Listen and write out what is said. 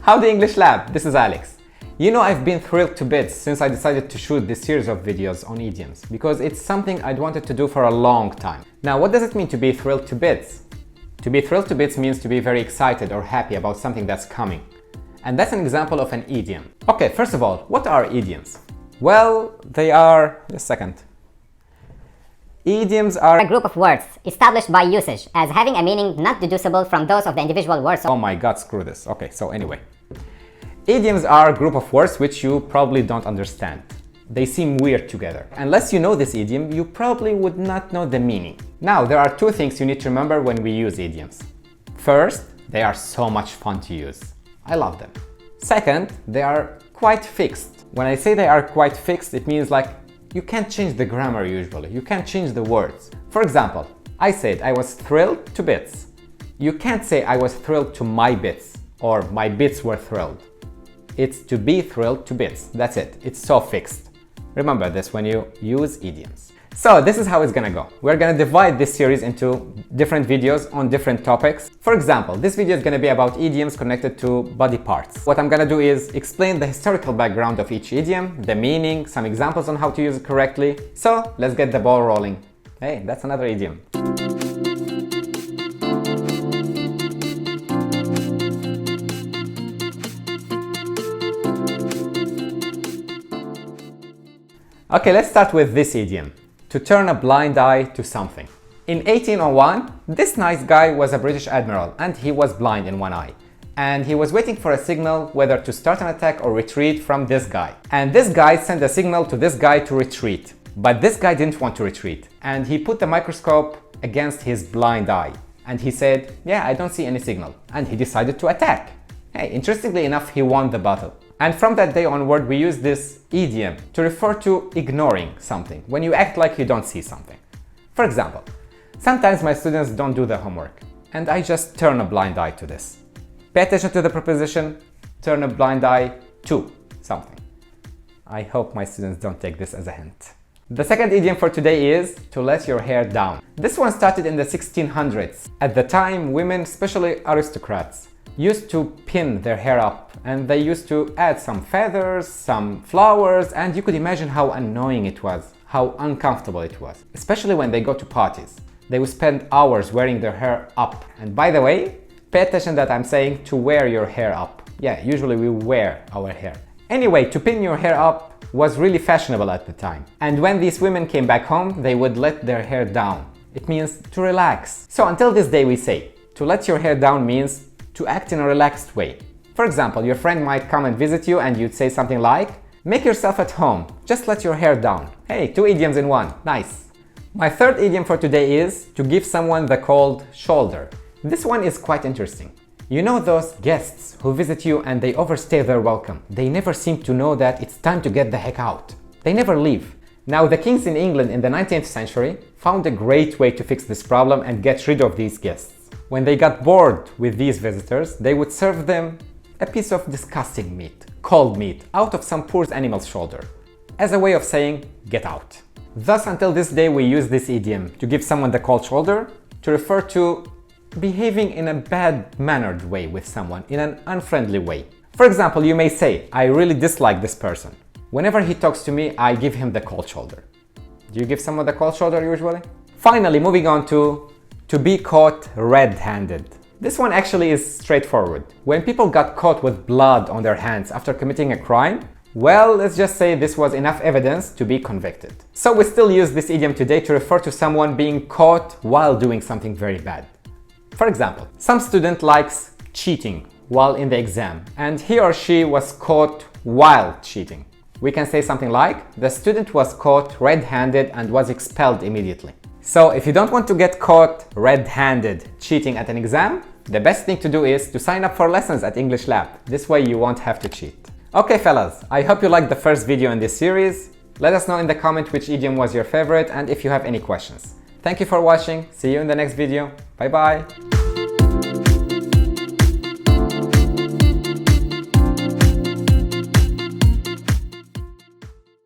Howdy English Lab, this is Alex. You know, I've been thrilled to bits since I decided to shoot this series of videos on idioms because it's something I'd wanted to do for a long time. Now, what does it mean to be thrilled to bits? To be thrilled to bits means to be very excited or happy about something that's coming. And that's an example of an idiom. Okay, first of all, what are idioms? Well, they are... just a second. Idioms are a group of words established by usage as having a meaning not deducible from those of the individual words. Oh my god, screw this. Okay, so anyway. Idioms are a group of words which you probably don't understand. They seem weird together. Unless you know this idiom, you probably would not know the meaning. Now, there are two things you need to remember when we use idioms. First, they are so much fun to use. I love them. Second, they are quite fixed. When I say they are quite fixed, it means like you can't change the grammar usually. You can't change the words. For example, I said I was thrilled to bits. You can't say I was thrilled to my bits or my bits were thrilled. It's to be thrilled to bits. That's it. It's so fixed. Remember this when you use idioms. So this is how it's gonna go. We're gonna divide this series into different videos on different topics. For example, this video is gonna be about idioms connected to body parts. What I'm gonna do is explain the historical background of each idiom, the meaning, some examples on how to use it correctly. So let's get the ball rolling. Hey, that's another idiom. Okay, let's start with this idiom. To turn a blind eye to something. In 1801, this nice guy was a British admiral and he was blind in one eye. And he was waiting for a signal whether to start an attack or retreat from this guy. And this guy sent a signal to this guy to retreat. But this guy didn't want to retreat. And he put the microscope against his blind eye. And he said, yeah, I don't see any signal. And he decided to attack. Hey, interestingly enough, he won the battle. And from that day onward, we use this idiom to refer to ignoring something, when you act like you don't see something. For example, sometimes my students don't do their homework, and I just turn a blind eye to this. Pay attention to the preposition, turn a blind eye to something. I hope my students don't take this as a hint. The second idiom for today is to let your hair down. This one started in the 1600s. At the time, women, especially aristocrats, used to pin their hair up, and they used to add some feathers, some flowers, and you could imagine how annoying it was, how uncomfortable it was, especially when they go to parties. They would spend hours wearing their hair up. And by the way, pay attention that I'm saying to wear your hair up. Yeah, usually we wear our hair. Anyway, to pin your hair up was really fashionable at the time. And when these women came back home, they would let their hair down. It means to relax. So until this day we say, to let your hair down means to act in a relaxed way. For example, your friend might come and visit you and you'd say something like, make yourself at home, just let your hair down. Hey, two idioms in one, nice. My third idiom for today is to give someone the cold shoulder. This one is quite interesting. You know those guests who visit you and they overstay their welcome. They never seem to know that it's time to get the heck out. They never leave. Now, the kings in England in the 19th century found a great way to fix this problem and get rid of these guests. When they got bored with these visitors, they would serve them a piece of disgusting meat, cold meat, out of some poor animal's shoulder, as a way of saying, get out. Thus, until this day, we use this idiom to give someone the cold shoulder to refer to behaving in a bad-mannered way with someone, in an unfriendly way. For example, you may say, I really dislike this person. Whenever he talks to me, I give him the cold shoulder. Do you give someone the cold shoulder usually? Finally, moving on to be caught red-handed. This one actually is straightforward. When people got caught with blood on their hands after committing a crime, well, let's just say this was enough evidence to be convicted. So we still use this idiom today to refer to someone being caught while doing something very bad. For example, some student likes cheating while in the exam, and he or she was caught while cheating. We can say something like, the student was caught red-handed and was expelled immediately. So if you don't want to get caught red-handed cheating at an exam, the best thing to do is to sign up for lessons at English Lab. This way you won't have to cheat. Okay fellas, I hope you liked the first video in this series. Let us know in the comment which idiom was your favorite and if you have any questions. Thank you for watching. See you in the next video. Bye bye.